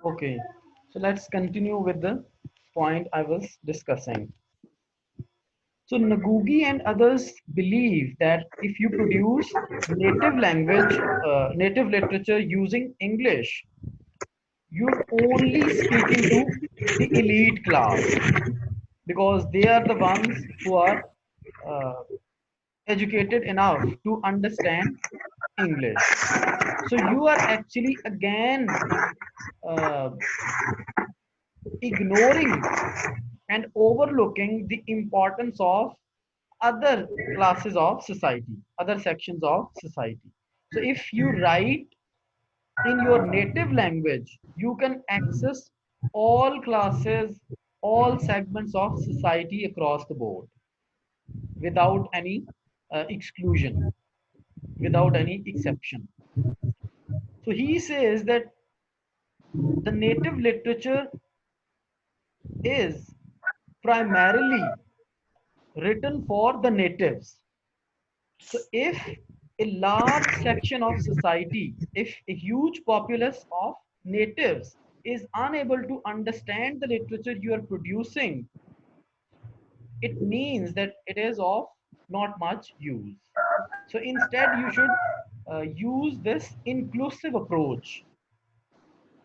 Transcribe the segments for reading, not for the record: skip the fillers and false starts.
Okay, so let's continue with the point I was discussing. So Ngugi and others believe that if you produce native language, native literature using English, you're only speaking to the elite class because they are the ones who are uh, educated enough to understand English. So you are actually again uh, ignoring and overlooking the importance of other classes of society, other sections of society. So if you write in your native language, you can access all classes, all segments of society across the board without any exclusion, without any exception. So he says that the native literature is primarily written for the natives. So if a large section of society, if a huge populace of natives is unable to understand the literature you are producing, it means that it is of not much use. So instead, you should use this inclusive approach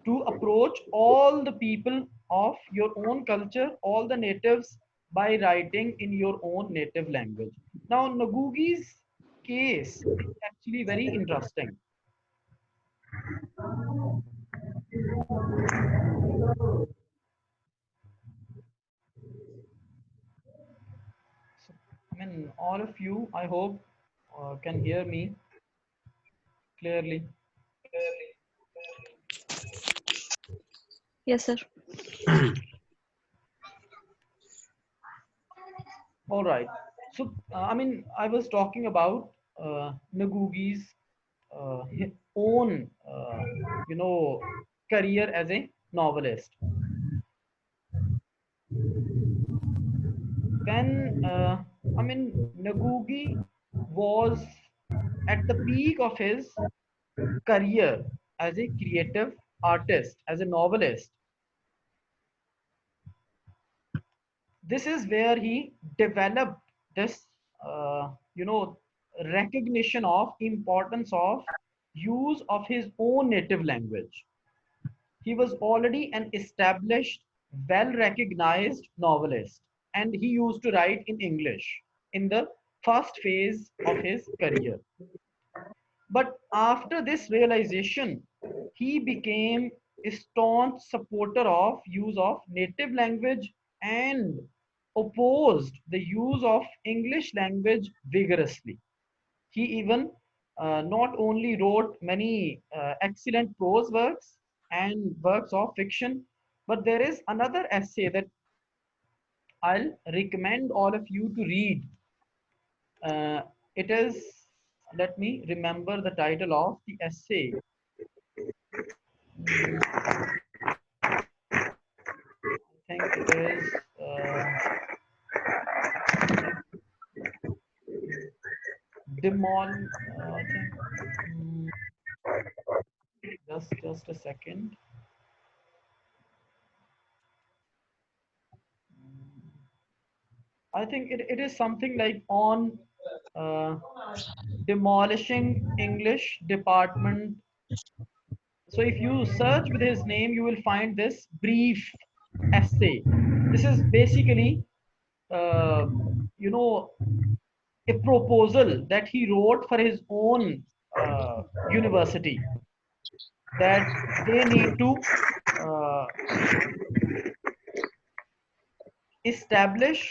to approach all the people of your own culture, all the natives, by writing in your own native language. Now, Nagugi's case is actually very interesting. So, I mean, all of you, I hope, can hear me clearly. Yes, sir. All right. So, I mean, I was talking about Nagugi's his own, you know, career as a novelist. When, I mean, Nagugi was at the peak of his career as a creative artist, as a novelist. This is where he developed this, you know, recognition of importance of use of his own native language. He was already an established, well recognized novelist, and he used to write in English in the first phase of his career. But after this realization, he became a staunch supporter of use of native language and opposed the use of English language vigorously. He even not only wrote many excellent prose works and works of fiction, but there is another essay that I'll recommend all of you to read. Uh, it is, let me remember the title of the essay. I think it is Demol. I think just a second. I think it is something like on uh, demolishing English department. So if you search with his name, you will find this brief essay. This is basically, uh, you know, a proposal that he wrote for his own university that they need to uh, establish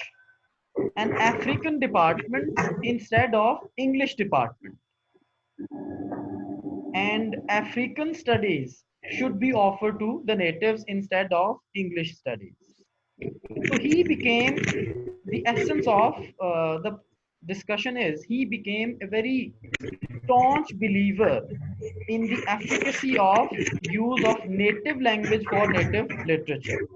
an African department instead of English department, and African studies should be offered to the natives instead of English studies. So he became the essence of the discussion is he became a very staunch believer in the efficacy of use of native language for native literature.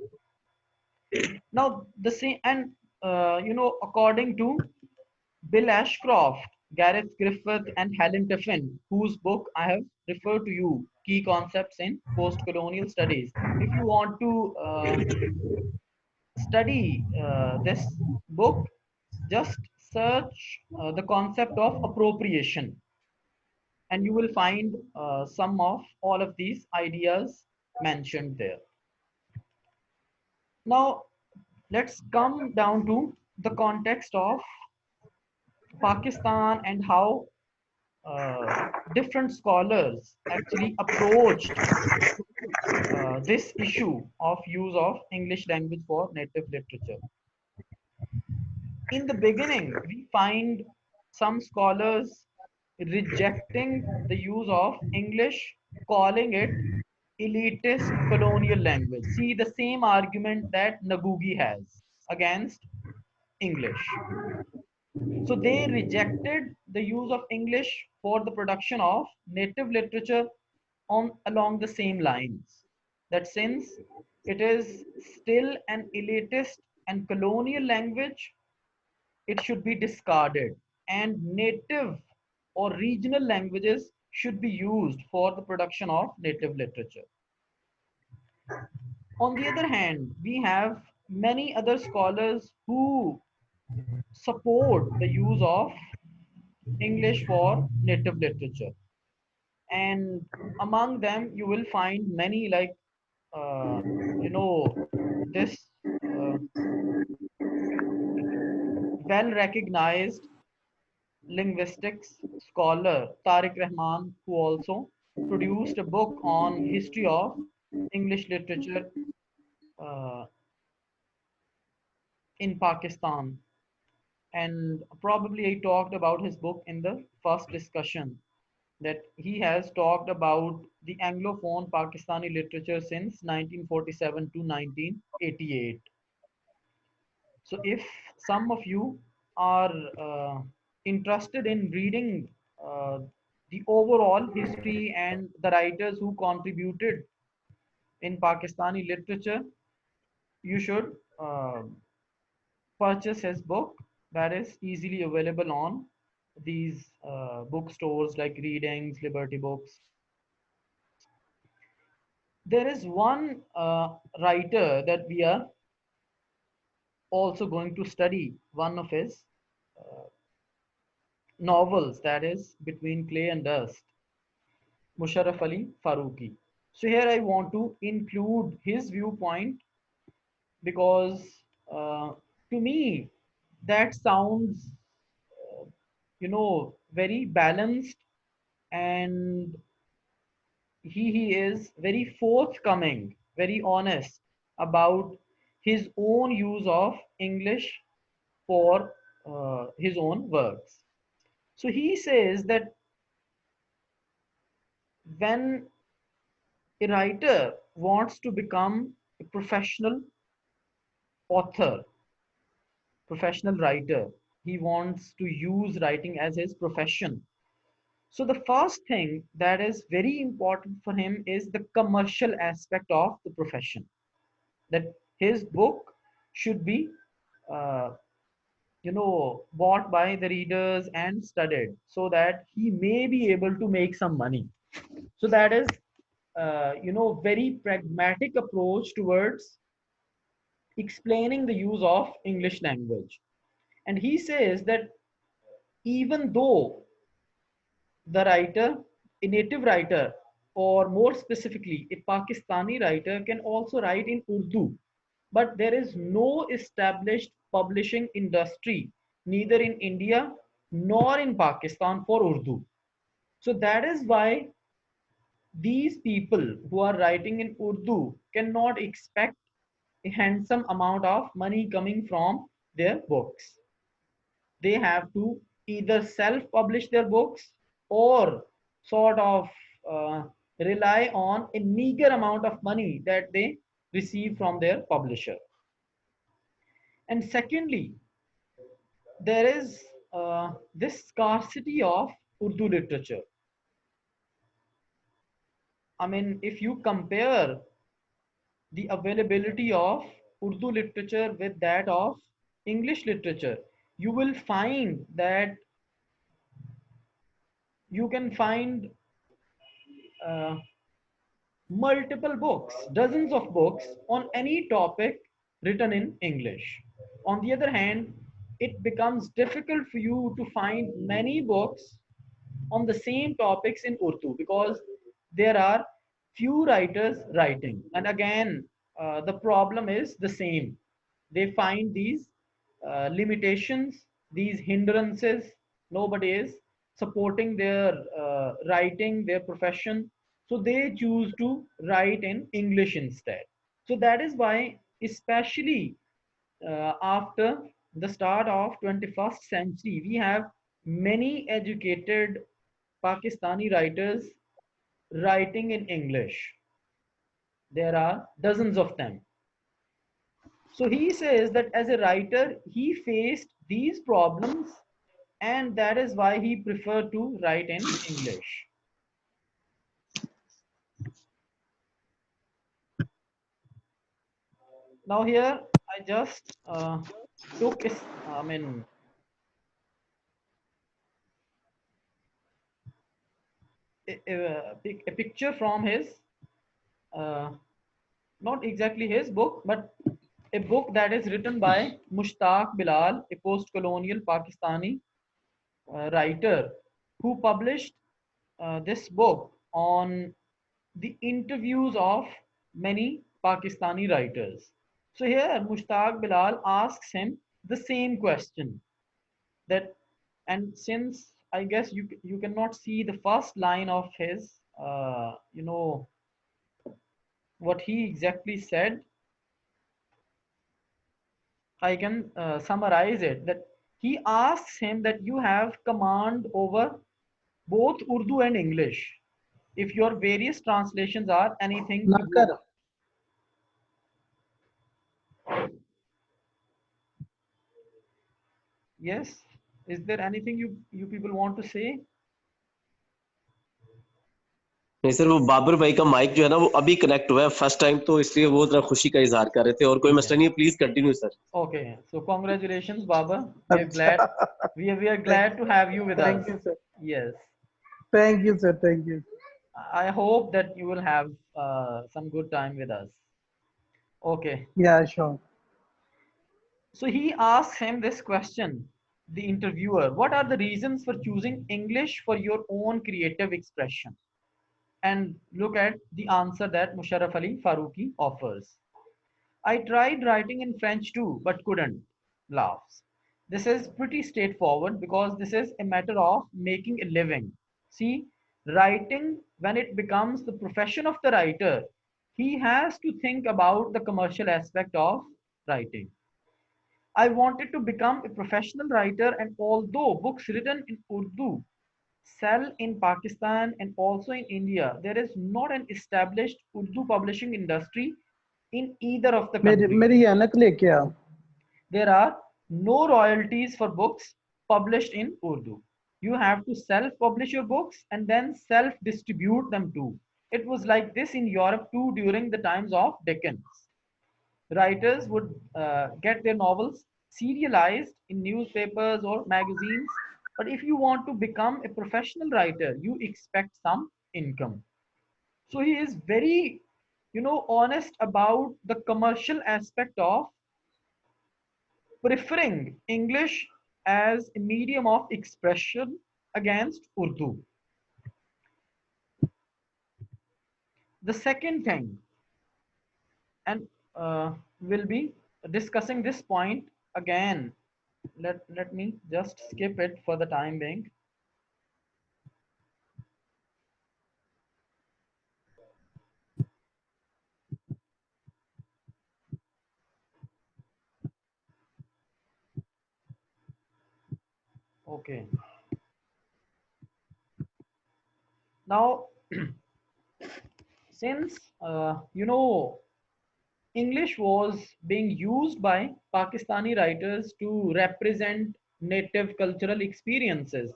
Now the same, and according to Bill Ashcroft, Gareth Griffith, and Helen Tiffin, whose book I have referred to you, Key Concepts in Postcolonial Studies. If you want to study this book, just search the concept of appropriation, and you will find some of all of these ideas mentioned there. Now, let's come down to the context of Pakistan and how different scholars actually approached this issue of use of English language for native literature. In the beginning, we find some scholars rejecting the use of English, calling it elitist colonial language. See the same argument that Ngugi has against English. So they rejected the use of English for the production of native literature on along the same lines. That since it is still an elitist and colonial language, it should be discarded, and native or regional languages should be used for the production of native literature. On the other hand, we have many other scholars who support the use of English for native literature. And among them, you will find many like, uh, you know, this uh, well recognized linguistics scholar Tariq Rahman, who also produced a book on history of English literature uh, in Pakistan. And probably I talked about his book in the first discussion, that he has talked about the Anglophone Pakistani literature since 1947 to 1988. So if some of you are interested in reading uh, the overall history and the writers who contributed in Pakistani literature, you should purchase his book that is easily available on these bookstores like Readings, Liberty Books. There is one writer that we are also going to study, one of his uh, novels, that is Between Clay and Dust, Musharraf Ali Farooqi. So here I want to include his viewpoint because to me that sounds, very balanced, and he is very forthcoming, very honest about his own use of English for his own works. So he says that when a writer wants to become a professional author, professional writer, he wants to use writing as his profession. So the first thing that is very important for him is the commercial aspect of the profession. That his book should be, uh, bought by the readers and studied so that he may be able to make some money. So that is, very pragmatic approach towards explaining the use of English language. And he says that even though the writer, a native writer, or more specifically, a Pakistani writer can also write in Urdu, but there is no established publishing industry, neither in India nor in Pakistan, for Urdu. So that is why these people who are writing in Urdu cannot expect a handsome amount of money coming from their books. They have to either self-publish their books or sort of uh, rely on a meager amount of money that they receive from their publisher. And secondly, there is this scarcity of Urdu literature. I mean, if you compare the availability of Urdu literature with that of English literature, you will find that you can find uh, multiple books, dozens of books on any topic written in English. On the other hand, it becomes difficult for you to find many books on the same topics in Urdu because there are few writers writing. And again, the problem is the same. They find these limitations, these hindrances. Nobody is supporting their writing, their profession. So they choose to write in English instead. So that is why, especially after the start of 21st century, we have many educated Pakistani writers writing in English. There are dozens of them. So he says that as a writer, he faced these problems, and that is why he preferred to write in English. Now here, I just took, I mean, a picture from his, uh, not exactly his book, but a book that is written by Mushtaq Bilal, a post-colonial Pakistani writer who published this book on the interviews of many Pakistani writers. So here Mushtaq Bilal asks him the same question that, and since I guess you cannot see the first line of his, what he exactly said, I can summarize it that he asks him that you have command over both Urdu and English. If your various translations are anything to do, Nakar. yes, is there anything you people want to say? नहीं sir, वो बाबर भाई का mic जो है ना वो अभी connect हुआ है फर्स्ट टाइम, तो इसलिए वो जरा खुशी का इजहार कर रहे थे, और कोई मसला Yes. नहीं है, please continue sir. Okay. So congratulations, Baba. We are Acha. glad. We are glad to have you with us. Thank you, sir. Yes. Thank you, sir. Thank you. I hope that you will have some good time with us. Okay. Yeah, sure. So he asks him this question, the interviewer, what are the reasons for choosing English for your own creative expression? And look at the answer that Musharraf Ali Farooqi offers. I tried writing in French too, but couldn't. Laughs. This is pretty straightforward because this is a matter of making a living. See, writing, when it becomes the profession of the writer, he has to think about the commercial aspect of writing. I wanted to become a professional writer, and although books written in Urdu sell in Pakistan and also in India, there is not an established Urdu publishing industry in either of the मेरी countries. मेरी ऐनक लेके आ. There are no royalties for books published in Urdu. You have to self-publish your books and then self-distribute them too. It was like this in Europe too during the times of Dickens. Writers would get their novels serialized in newspapers or magazines. But if you want to become a professional writer, you expect some income. So he is very, honest about the commercial aspect of preferring English as a medium of expression against Urdu. The second thing, and we'll be discussing this point again. Let me just skip it for the time being. Okay. Now, since English was being used by Pakistani writers to represent native cultural experiences,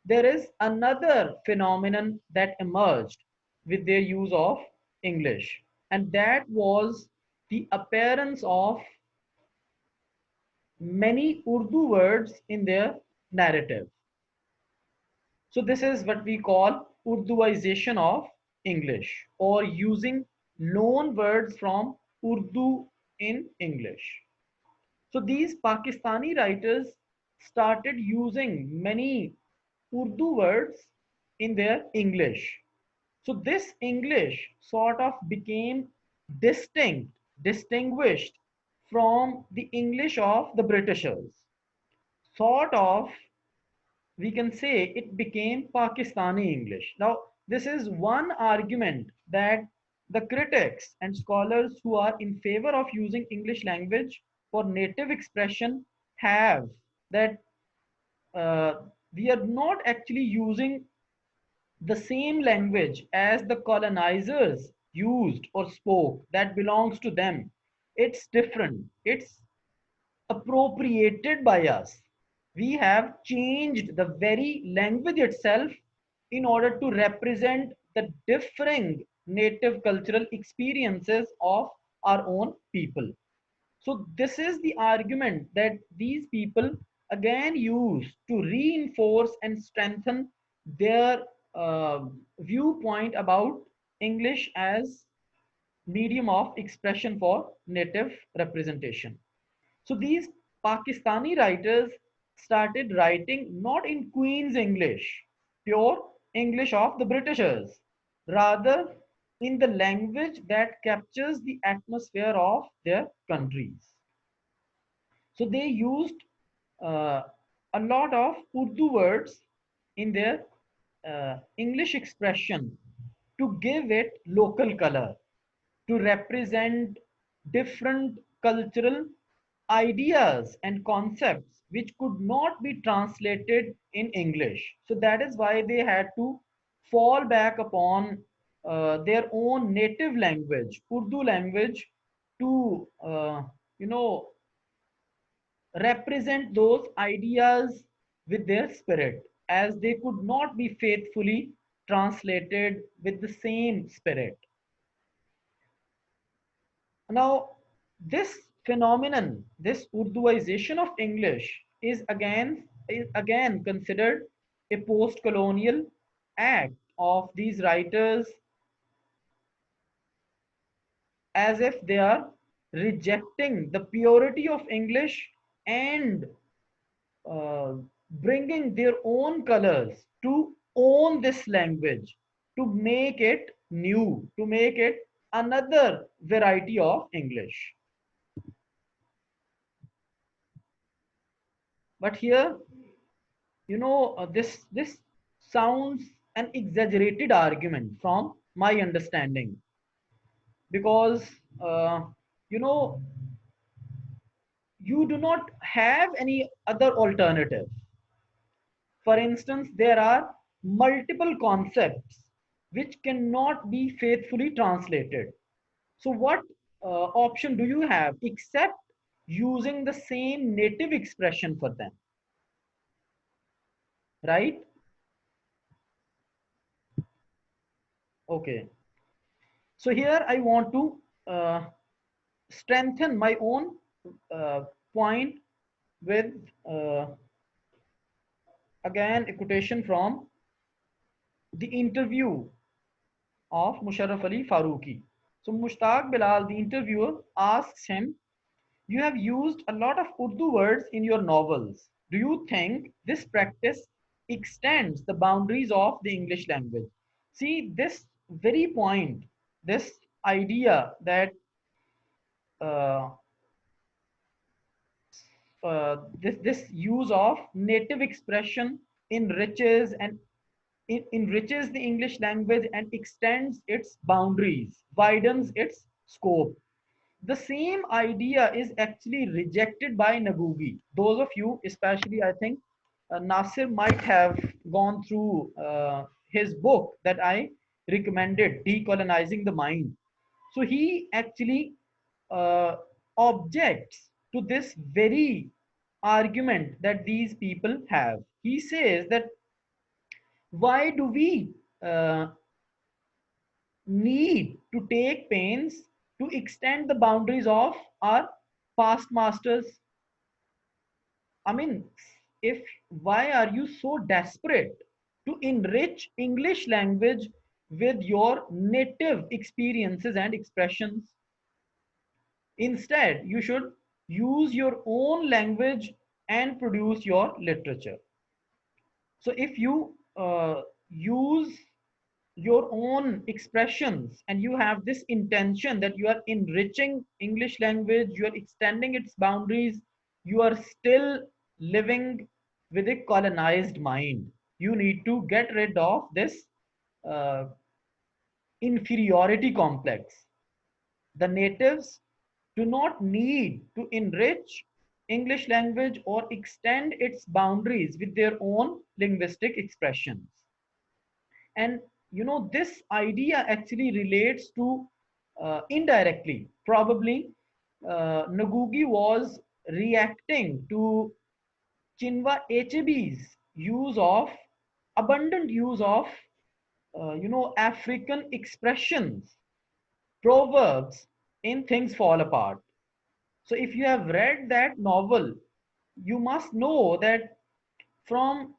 there is another phenomenon that emerged with their use of English, and that was the appearance of many Urdu words in their narrative. So this is what we call Urduization of English, or using loan words from Urdu in English. So these Pakistani writers started using many Urdu words in their English. So this English sort of became distinguished from the English of the Britishers. Sort of, we can say it became Pakistani English. Now, this is one argument that the critics and scholars who are in favor of using English language for native expression have, that uh, we are not actually using the same language as the colonizers used or spoke that belongs to them. It's different. It's appropriated by us. We have changed the very language itself in order to represent the differing native cultural experiences of our own people. So, this is the argument that these people again use to reinforce and strengthen their viewpoint about English as medium of expression for native representation. So these Pakistani writers started writing not in Queen's English, pure English of the Britishers, rather in the language that captures the atmosphere of their countries. So they used uh, a lot of Urdu words in their English expression to give it local color, to represent different cultural ideas and concepts which could not be translated in English. So that is why they had to fall back upon their own native language, Urdu language, to represent those ideas with their spirit, as they could not be faithfully translated with the same spirit. Now, this phenomenon, this Urduization of English, is again considered a post-colonial act of these writers, as if they are rejecting the purity of English and uh, bringing their own colors to own this language, to make it new, to make it another variety of English. But here, this sounds an exaggerated argument from my understanding, because uh, you know you do not have any other alternative. For instance, there are multiple concepts which cannot be faithfully translated. So what option do you have except using the same native expression for them, right? Okay. So here I want to strengthen my own point with uh, again a quotation from the interview of Musharraf Ali Farooqi. So Mushtaq Bilal, the interviewer, asks him, "You have used a lot of Urdu words in your novels. Do you think this practice extends the boundaries of the English language?" See, this very point, this idea that uh, this use of native expression enriches and enriches the English language and extends its boundaries, widens its scope. The same idea is actually rejected by Ngugi. Those of you, especially I think Nasir might have gone through his book that I recommended, Decolonizing the Mind. So he actually uh, objects to this very argument that these people have. He says that why do we uh, need to take pains to extend the boundaries of our past masters? I mean, if why are you so desperate to enrich English language with your native experiences and expressions? Instead, you should use your own language and produce your literature. So if you use your own expressions and you have this intention that you are enriching English language, you are extending its boundaries, you are still living with a colonized mind. You need to get rid of this uh, inferiority complex. The natives do not need to enrich English language or extend its boundaries with their own linguistic expressions. And this idea actually relates to indirectly, probably Ngugi was reacting to Chinua Achebe's abundant use of African expressions, proverbs in Things Fall Apart. So if you have read that novel, you must know that from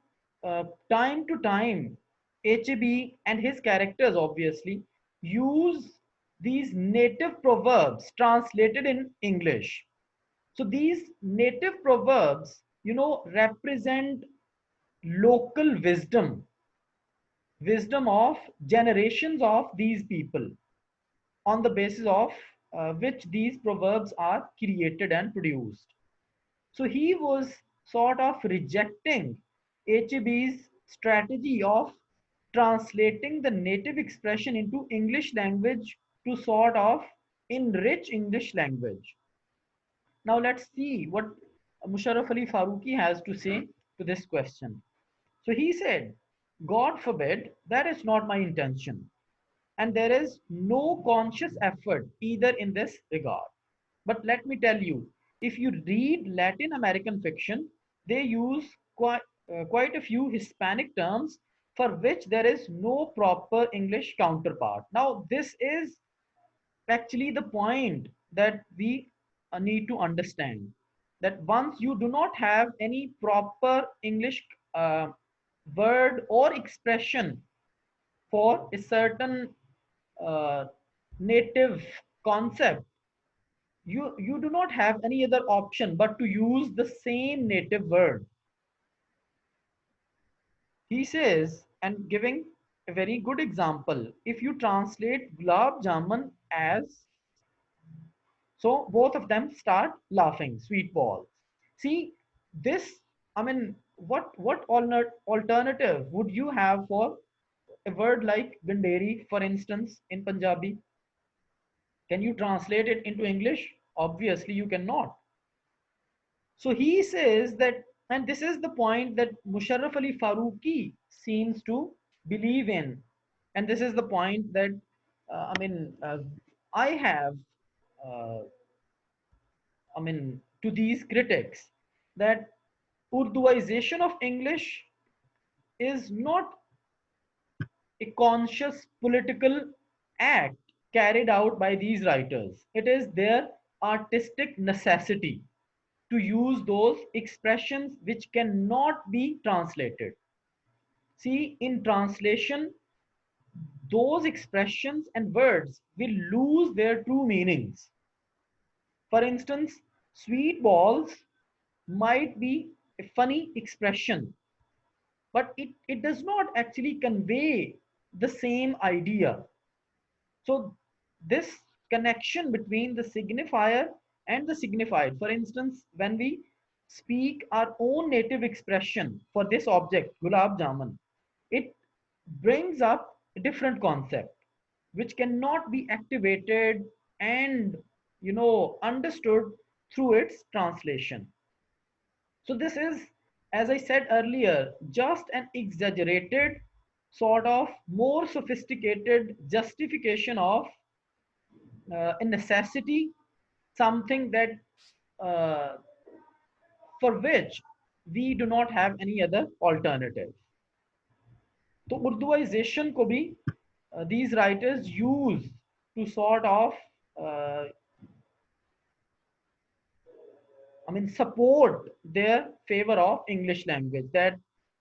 time to time, HB and his characters obviously use these native proverbs translated in English. So these native proverbs, represent local wisdom of generations of these people, on the basis of which these proverbs are created and produced. So he was sort of rejecting HEB's strategy of translating the native expression into English language to sort of enrich English language. Now let's see what Musharraf Ali Farooqi has to say to this question. So he said, God forbid, that is not my intention. And there is no conscious effort either in this regard. But let me tell you, if you read Latin American fiction, they use quite a few Hispanic terms for which there is no proper English counterpart. Now, this is actually the point that we need to understand, that once you do not have any proper English word or expression for a certain uh, native concept, you do not have any other option but to use the same native word. He says, and giving a very good example, if you translate gulab jamun as, so both of them start laughing, sweet balls. See, this, I mean, what alternative would you have for a word like ganderi, for instance, in Punjabi? Can you translate it into English? Obviously, you cannot. So he says that, and this is the point that Musharraf Ali Farooqi seems to believe in, and this is the point that I have, uh, to these critics, that Urduization of English is not a conscious political act carried out by these writers. It is their artistic necessity to use those expressions which cannot be translated. See, in translation, those expressions and words will lose their true meanings. For instance, sweet balls might be a funny expression, but it does not actually convey the same idea. So this connection between the signifier and the signified, for instance, when we speak our own native expression for this object, gulab jamun, it brings up a different concept which cannot be activated and understood through its translation. So this is, as I said earlier, just an exaggerated, sort of more sophisticated justification of a necessity, something that uh, for which we do not have any other alternative. तो उर्दूइजेशन को भी these writers use to sort of uh, support their favor of English language, that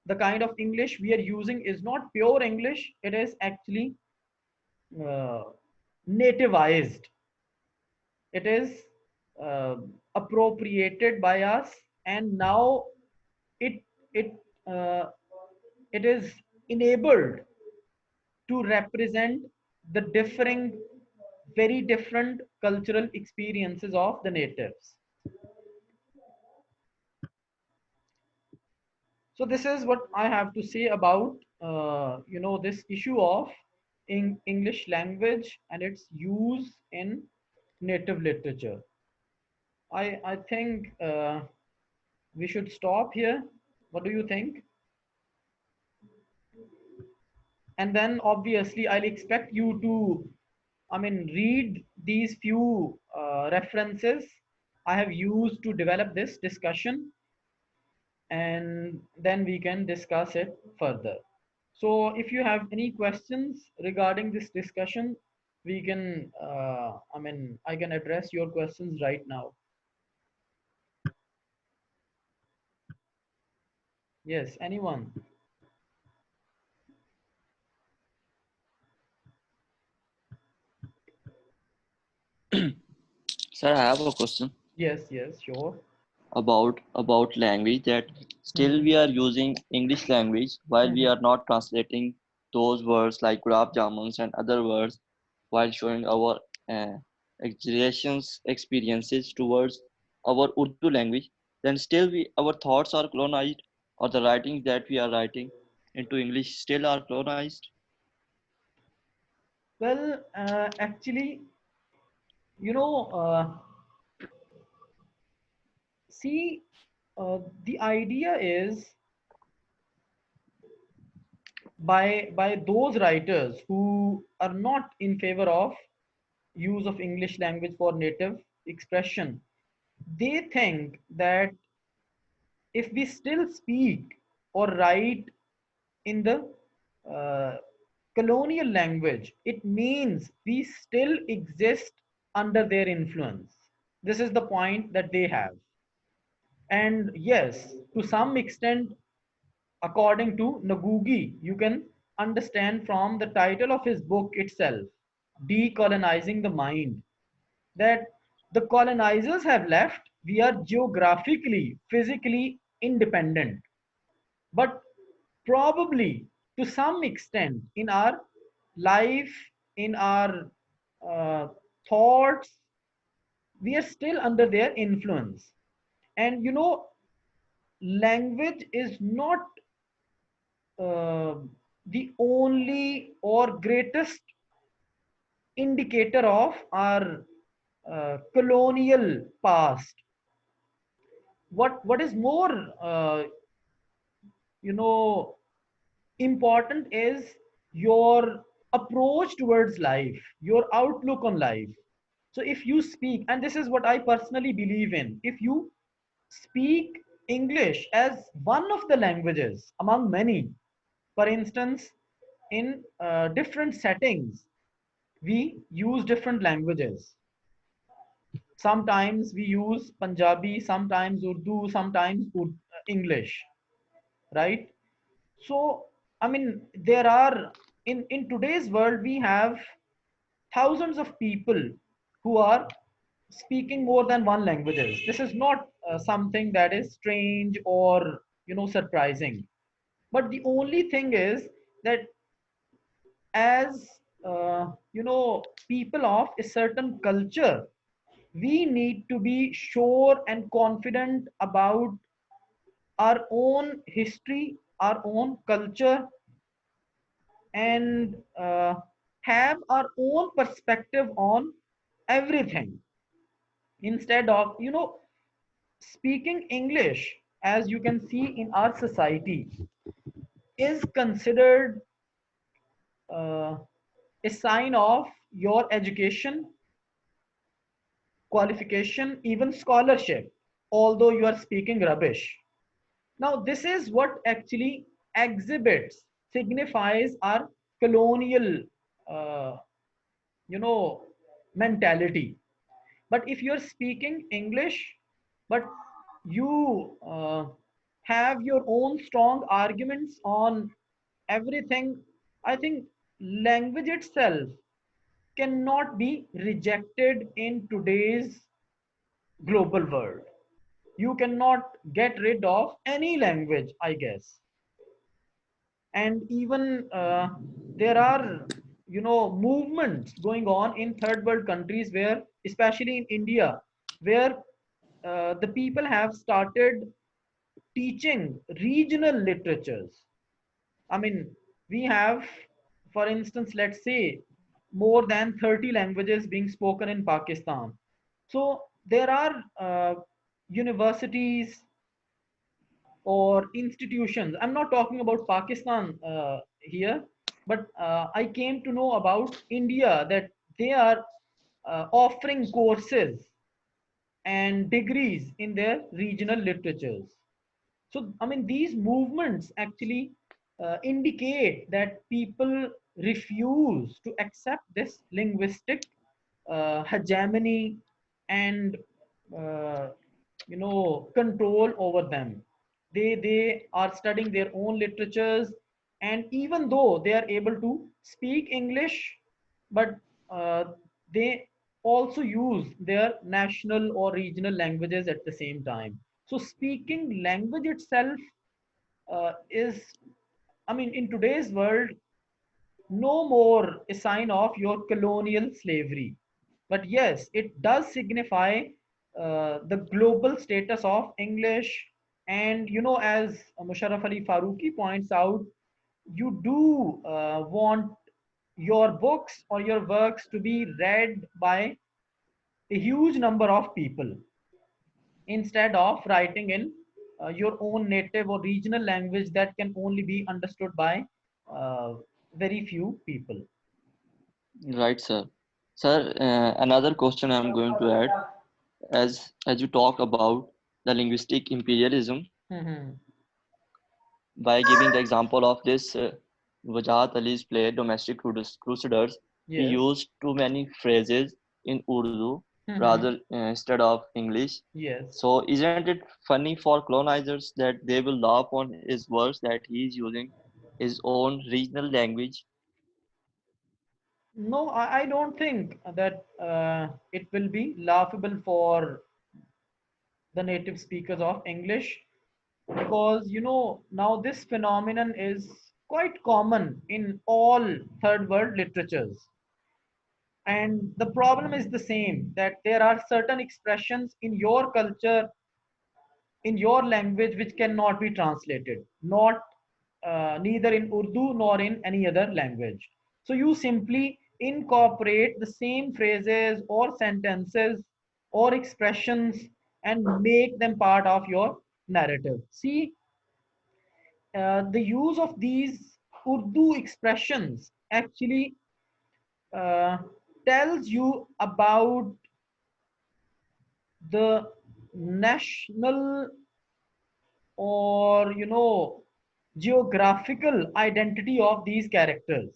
the kind of English we are using is not pure English, it is actually uh, nativized, it is uh, appropriated by us, and now it it uh, it is enabled to represent the differing, very different cultural experiences of the natives. So this is what I have to say about this issue of English language and its use in native literature. I think we should stop here. What do you think? And then obviously I'll expect you to, read these few references I have used to develop this discussion, and then we can discuss it further. So if you have any questions regarding this discussion, we can, I can address your questions right now. Yes, anyone? Sir, I have a question Yes, yes, sure. about language, that still Hmm. we are using English language while we Hmm. are not translating those words like gulab jamuns and other words while showing our uh, exaggerations experiences towards our Urdu language. Then still our thoughts are colonized, or the writings that we are writing into English still are colonized. Well, actually, you know, see, the idea is by those writers who are not in favor of use of English language for native expression. They think that if we still speak or write in the uh, colonial language, it means we still exist under their influence. This is the point that they have. And yes, to some extent, according to Ngugi, you can understand from the title of his book itself, Decolonizing the Mind, that the colonizers have left, we are geographically, physically independent. But probably to some extent in our life, in our uh, thoughts, we are still under their influence. And language is not uh, the only or greatest indicator of our colonial past. What is more you know important is your approach towards life, your outlook on life. So if you speak, and this is what I personally believe in, if you speak English as one of the languages among many, for instance, in different settings we use different languages. Sometimes we use Punjabi, sometimes Urdu, sometimes English, right? So, there are, in today's world, we have thousands of people who are speaking more than one languages. This is not something that is strange or, surprising. But the only thing is that as, people of a certain culture, we need to be sure and confident about our own history, our own culture, and have our own perspective on everything, instead of speaking English, as you can see in our society, is considered uh, a sign of your education, qualification, even scholarship, although you are speaking rubbish. Now this is what actually exhibits, signifies our colonial uh, you know mentality. But if you're speaking English, but you have your own strong arguments on everything, I think language itself cannot be rejected in today's global world. You cannot get rid of any language, I guess. And even there are, movements going on in third world countries where, especially in India, where the people have started teaching regional literatures. I mean, we have, for instance, let's say more than 30 languages being spoken in Pakistan. So there are universities or institutions. I'm not talking about Pakistan here, but I came to know about India that they are offering courses and degrees in their regional literatures. So, I mean, these movements actually indicate that people refuse to accept this linguistic hegemony and uh, control over them. They are studying their own literatures, and even though they are able to speak English, but uh, they also use their national or regional languages at the same time. So speaking language itself is, I mean, in today's world, no more a sign of your colonial slavery. But yes, it does signify the global status of English. And, as Musharraf Ali Farooqi points out, you do want your books or your works to be read by a huge number of people instead of writing in your own native or regional language that can only be understood by uh, very few people. Right, sir. Sir, another question I'm going to add, as you talk about the linguistic imperialism, Mhm. by giving the example of this Wajahat Ali's play Domestic Crusaders, he Yes. used too many phrases in Urdu Mhm. rather instead of English. Yes. So isn't it funny for colonizers that they will laugh on his words that he is using his own regional language? No, I don't think that it will be laughable for the native speakers of English, because now this phenomenon is quite common in all third world literatures. And the problem is the same, that there are certain expressions in your culture, in your language, which cannot be translated, not neither in Urdu nor in any other language. So you simply incorporate the same phrases or sentences or expressions and make them part of your narrative. See, the use of these Urdu expressions actually uh, tells you about the national or geographical identity of these characters.